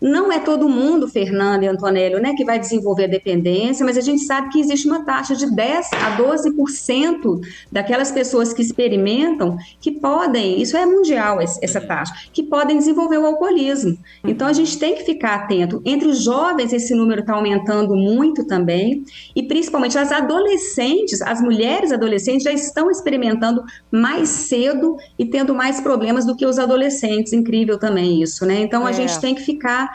Não é todo mundo, Fernando e Antonello, né, que vai desenvolver a dependência, mas a gente sabe que existe uma taxa de 10 a 12% daquelas pessoas que experimentam que podem, isso é mundial essa taxa, que podem desenvolver o alcoolismo. Então a gente tem que ficar atento. Entre os jovens esse número está aumentando muito também, e principalmente as adolescentes, as mulheres adolescentes já estão experimentando mais cedo e tendo mais problemas do que os adolescentes. Incrível também isso, né? Então a gente tem que ficar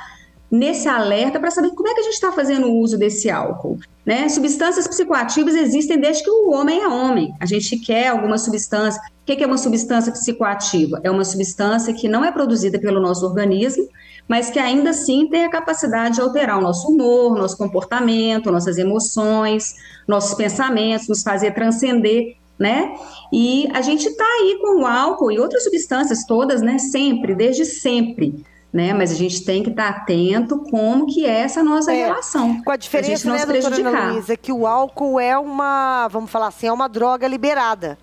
nesse alerta para saber como é que a gente está fazendo o uso desse álcool, né? Substâncias psicoativas existem desde que o homem é homem. A gente quer alguma substância. O que é uma substância psicoativa? É uma substância que não é produzida pelo nosso organismo, mas que ainda assim tem a capacidade de alterar o nosso humor, nosso comportamento, nossas emoções, nossos pensamentos, nos fazer transcender, né? E a gente está aí com o álcool e outras substâncias todas, né? Sempre, desde sempre. Né? Mas a gente tem que estar atento como que é essa nossa relação. Com a diferença, né, doutora Ana Luísa, que o álcool é uma, vamos falar assim, é uma droga liberada,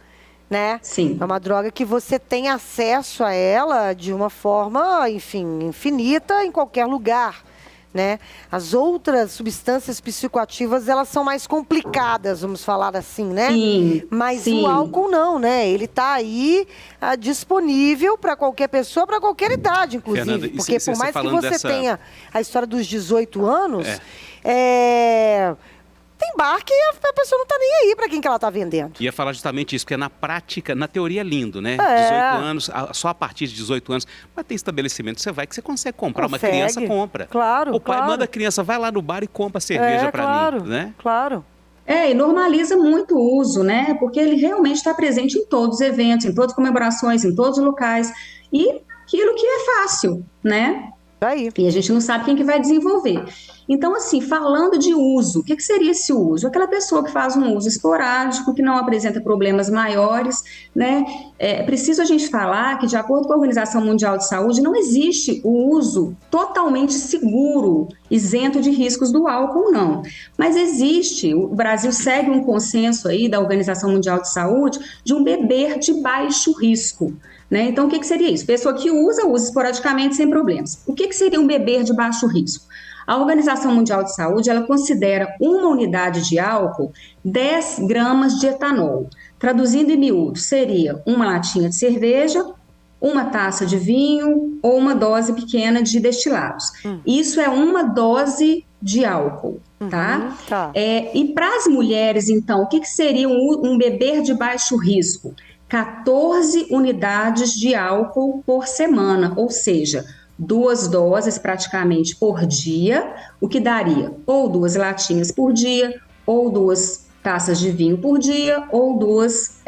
né? Sim. É uma droga que você tem acesso a ela de uma forma, enfim, infinita em qualquer lugar, né? As outras substâncias psicoativas, elas são mais complicadas, vamos falar assim, né? Sim, mas sim. O álcool não, né? Ele está aí disponível para qualquer pessoa, para qualquer idade, inclusive. Fernanda, porque por mais que você tenha a história dos 18 anos, tem bar que a pessoa não está nem aí para quem que ela está vendendo. Ia falar justamente isso, porque na prática, na teoria é lindo, né? 18 anos, só a partir de 18 anos. Mas tem estabelecimento que você vai que você consegue comprar. Uma criança compra. Claro, o pai manda a criança, vai lá no bar e compra cerveja para mim, né? Claro. E normaliza muito o uso, né? Porque ele realmente está presente em todos os eventos, em todas as comemorações, em todos os locais. E aquilo que é fácil, né? E a gente não sabe quem que vai desenvolver. Então, assim, falando de uso, o que seria esse uso? Aquela pessoa que faz um uso esporádico, que não apresenta problemas maiores, né? É preciso a gente falar que, de acordo com a Organização Mundial de Saúde, não existe o uso totalmente seguro, isento de riscos do álcool, não. Mas existe, o Brasil segue um consenso aí da Organização Mundial de Saúde de um beber de baixo risco. Né? Então, o que seria isso? Pessoa que usa esporadicamente sem problemas. O que seria um beber de baixo risco? A Organização Mundial de Saúde, ela considera uma unidade de álcool 10 gramas de etanol. Traduzindo em miúdo, seria uma latinha de cerveja, uma taça de vinho ou uma dose pequena de destilados. Isso é uma dose de álcool, tá? E para as mulheres, então, o que seria um beber de baixo risco? 14 unidades de álcool por semana, ou seja, 2 doses praticamente por dia, o que daria ou 2 latinhas por dia, ou 2 taças de vinho por dia, ou 2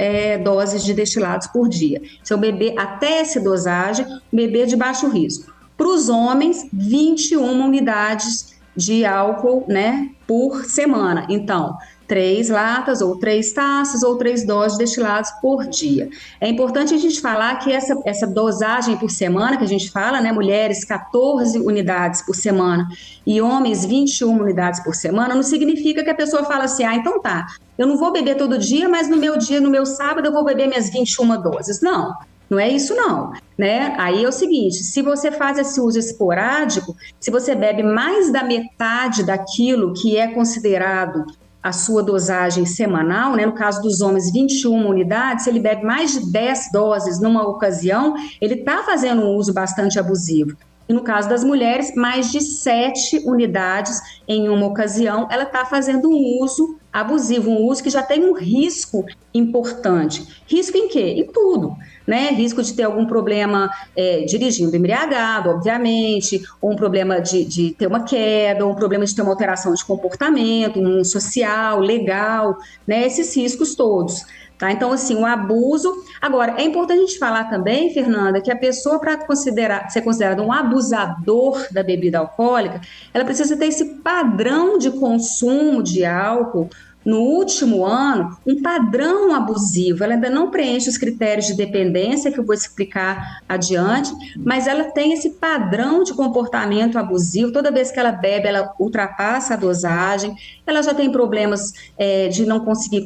doses de destilados por dia. Se eu beber até essa dosagem, beber de baixo risco. Para os homens, 21 unidades de álcool, né, por semana. Então, 3 latas, ou 3 taças, ou 3 doses de destilados por dia. É importante a gente falar que essa dosagem por semana, que a gente fala, né, mulheres 14 unidades por semana e homens 21 unidades por semana, não significa que a pessoa fala assim, então tá, eu não vou beber todo dia, mas no meu dia, no meu sábado, eu vou beber minhas 21 doses. Não. Não é isso não, né? Aí é o seguinte, se você faz esse uso esporádico, se você bebe mais da metade daquilo que é considerado a sua dosagem semanal, né? No caso dos homens, 21 unidades, se ele bebe mais de 10 doses numa ocasião, ele está fazendo um uso bastante abusivo. E no caso das mulheres, mais de 7 unidades em uma ocasião, ela está fazendo um uso abusivo, um uso que já tem um risco importante. Risco em quê? Em tudo, né? Risco de ter algum problema dirigindo embriagado, obviamente, ou um problema de ter uma queda, ou um problema de ter uma alteração de comportamento, social, legal, né? Esses riscos todos. Tá? Então, assim, o abuso... Agora, é importante a gente falar também, Fernanda, que a pessoa, para ser considerada um abusador da bebida alcoólica, ela precisa ter esse padrão de consumo de álcool no último ano, um padrão abusivo. Ela ainda não preenche os critérios de dependência, que eu vou explicar adiante, mas ela tem esse padrão de comportamento abusivo. Toda vez que ela bebe, ela ultrapassa a dosagem, ela já tem problemas de não conseguir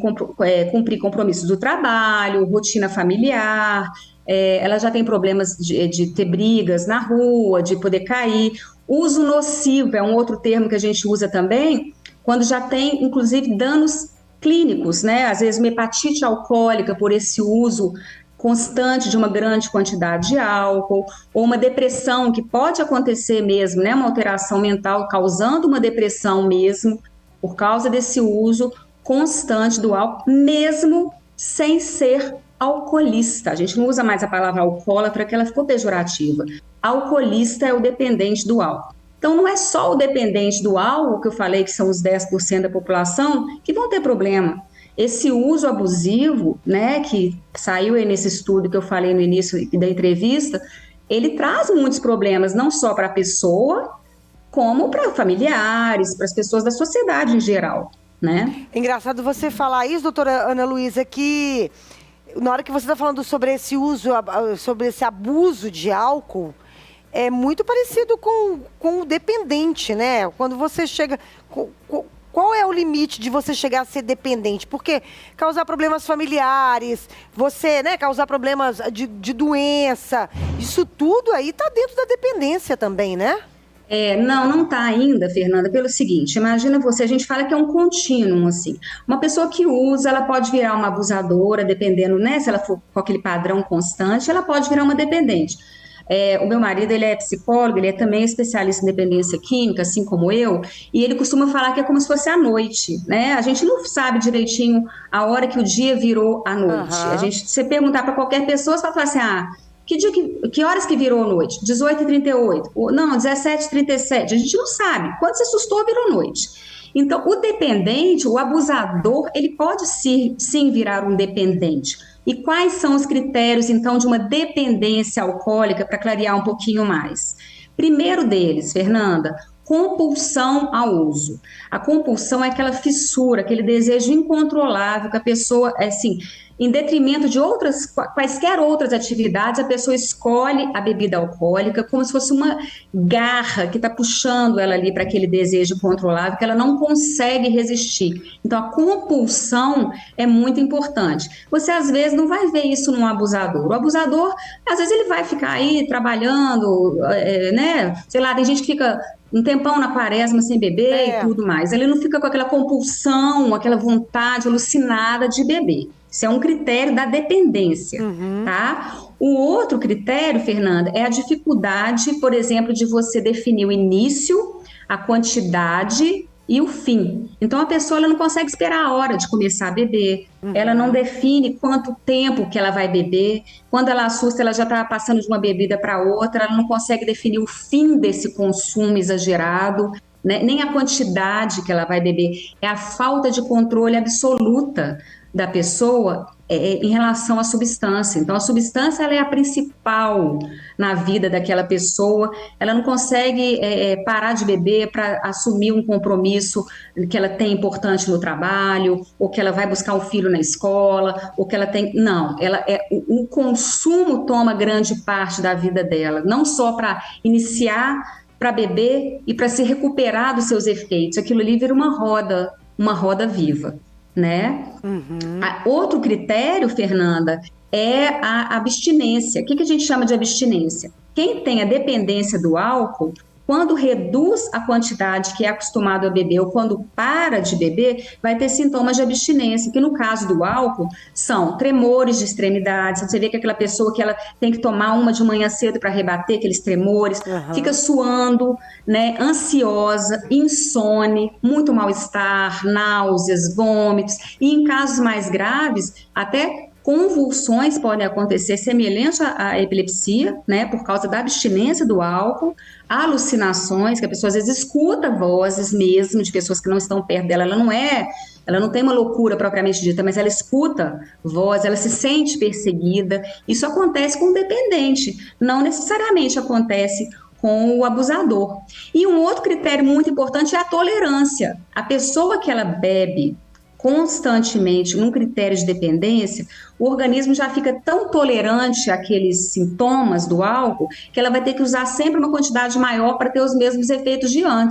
cumprir compromissos do trabalho, rotina familiar, ela já tem problemas de ter brigas na rua, de poder cair. Uso nocivo é um outro termo que a gente usa também, quando já tem, inclusive, danos clínicos, né? Às vezes uma hepatite alcoólica por esse uso constante de uma grande quantidade de álcool, ou uma depressão que pode acontecer mesmo, né? Uma alteração mental causando uma depressão mesmo, por causa desse uso constante do álcool, mesmo sem ser alcoolista. A gente não usa mais a palavra alcoólatra, porque ela ficou pejorativa. Alcoolista é o dependente do álcool. Então, não é só o dependente do álcool, que eu falei que são os 10% da população, que vão ter problema. Esse uso abusivo, né, que saiu aí nesse estudo que eu falei no início da entrevista, ele traz muitos problemas, não só para a pessoa, como para familiares, para as pessoas da sociedade em geral, né? Engraçado você falar isso, doutora Ana Luísa, que na hora que você está falando sobre esse uso, sobre esse abuso de álcool, é muito parecido com o dependente, né? Quando você chega... Qual é o limite de você chegar a ser dependente? Porque causar problemas familiares, você, né, causar problemas de doença, isso tudo aí está dentro da dependência também, né? Não está ainda, Fernanda, pelo seguinte, imagina você, a gente fala que é um contínuo, assim, uma pessoa que usa, ela pode virar uma abusadora, dependendo, né, se ela for com aquele padrão constante, ela pode virar uma dependente. O meu marido, ele é psicólogo, ele é também especialista em dependência química, assim como eu, e ele costuma falar que é como se fosse à noite, né? A gente não sabe direitinho a hora que o dia virou à noite. Uhum. Se você perguntar para qualquer pessoa, você vai falar assim, que horas que virou noite? 18h38? Não, 17h37. A gente não sabe. Quando se assustou, virou noite. Então, o dependente, o abusador, ele pode sim virar um dependente. E quais são os critérios, então, de uma dependência alcoólica, para clarear um pouquinho mais? Primeiro deles, Fernanda, compulsão ao uso. A compulsão é aquela fissura, aquele desejo incontrolável que a pessoa, assim, em detrimento de quaisquer outras atividades, a pessoa escolhe a bebida alcoólica como se fosse uma garra que está puxando ela ali para aquele desejo incontrolável que ela não consegue resistir. Então, a compulsão é muito importante. Você, às vezes, não vai ver isso num abusador. O abusador, às vezes, ele vai ficar aí trabalhando, né? Sei lá, tem gente que fica um tempão na quaresma sem beber e tudo mais. Ele não fica com aquela compulsão, aquela vontade alucinada de beber. Isso é um critério da dependência, tá? O outro critério, Fernanda, é a dificuldade, por exemplo, de você definir o início, a quantidade e o fim. Então, a pessoa ela não consegue esperar a hora de começar a beber, ela não define quanto tempo que ela vai beber, quando ela assusta, ela já está passando de uma bebida para outra, ela não consegue definir o fim desse consumo exagerado, né? Nem a quantidade que ela vai beber, é a falta de controle absoluta da pessoa em relação à substância. Então, a substância ela é a principal na vida daquela pessoa, ela não consegue parar de beber para assumir um compromisso que ela tem importante no trabalho, ou que ela vai buscar um filho na escola, ou que ela tem... Não, o consumo toma grande parte da vida dela, não só para iniciar, para beber e para se recuperar dos seus efeitos. Aquilo ali vira uma roda viva, né? Outro critério, Fernanda, é a abstinência. O que a gente chama de abstinência? Quem tem a dependência do álcool, quando reduz a quantidade que é acostumado a beber ou quando para de beber, vai ter sintomas de abstinência, que no caso do álcool são tremores de extremidades. Você vê que aquela pessoa que ela tem que tomar uma de manhã cedo para rebater aqueles tremores, fica suando, né, ansiosa, insone, muito mal-estar, náuseas, vômitos, e em casos mais graves, até convulsões podem acontecer semelhantes à epilepsia, né, por causa da abstinência do álcool, alucinações, que a pessoa às vezes escuta vozes mesmo de pessoas que não estão perto dela, ela não tem uma loucura propriamente dita, mas ela escuta voz, ela se sente perseguida. Isso acontece com o dependente, não necessariamente acontece com o abusador. E um outro critério muito importante é a tolerância. A pessoa que ela bebe constantemente num critério de dependência, o organismo já fica tão tolerante àqueles sintomas do álcool que ela vai ter que usar sempre uma quantidade maior para ter os mesmos efeitos de antes.